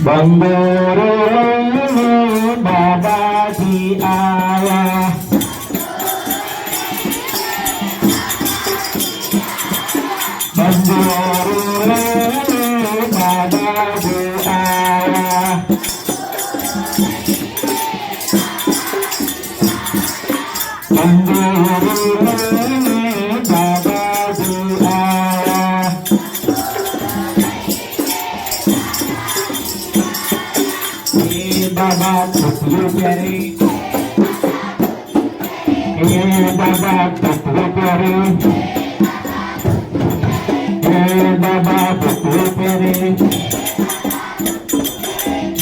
बंदोरो बाबा जी आया बंदोरो बाबा जी आया बंदोरो बाबा जी आया बाबा टुकड़े प्यारे बाबा टुकड़े प्यारे बाबा टुकड़े प्यारे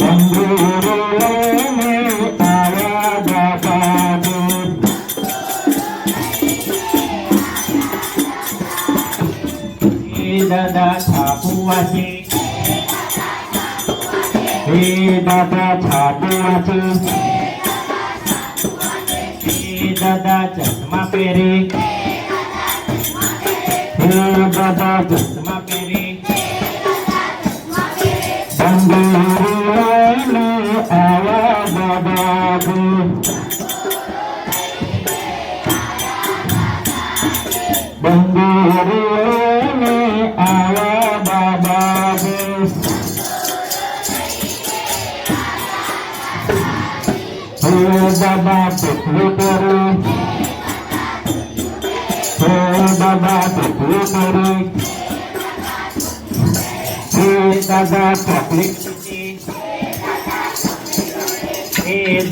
बंदूरों में आया बाबा दादा छापुआ से दादा छापुआ से दादा चश्मा पेरे दादा चश्मा पेरे बंदूरों में आया बाबा बंदूरों में आया बाबा बाबा टुकड़े करे बाबा टुकड़े करे दादा चॉकलेट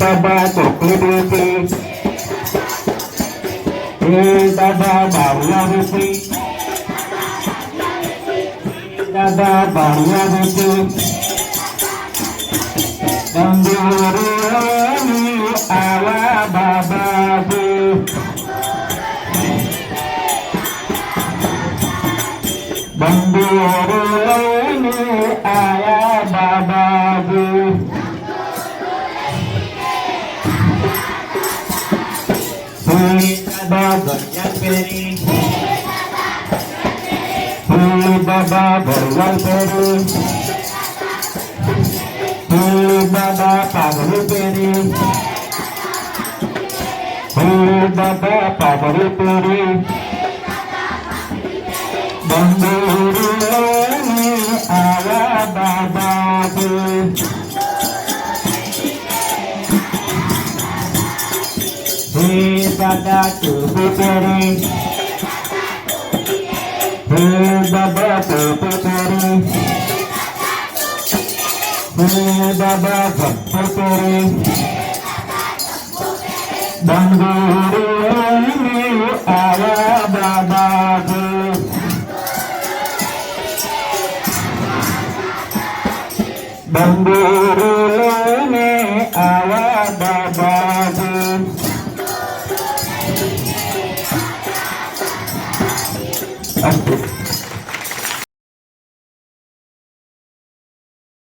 बाबा चॉकलेट दादा बावला रोटी दादा बावला रोटी बंदूरों में आया बाबा बंदूरों में आया बाबा दादा गंजन पेरी बाबा भरवाल पेरी बाबा पागल पेरी बाबा पागल पेरी बंदूरों में आया बाबा दादा टोपी पेरी बाबा टोपी पेरी बाबा भक्ति पेरी बंदूरों में आया बाबा बंदूरों में आया बाबा अस्तु।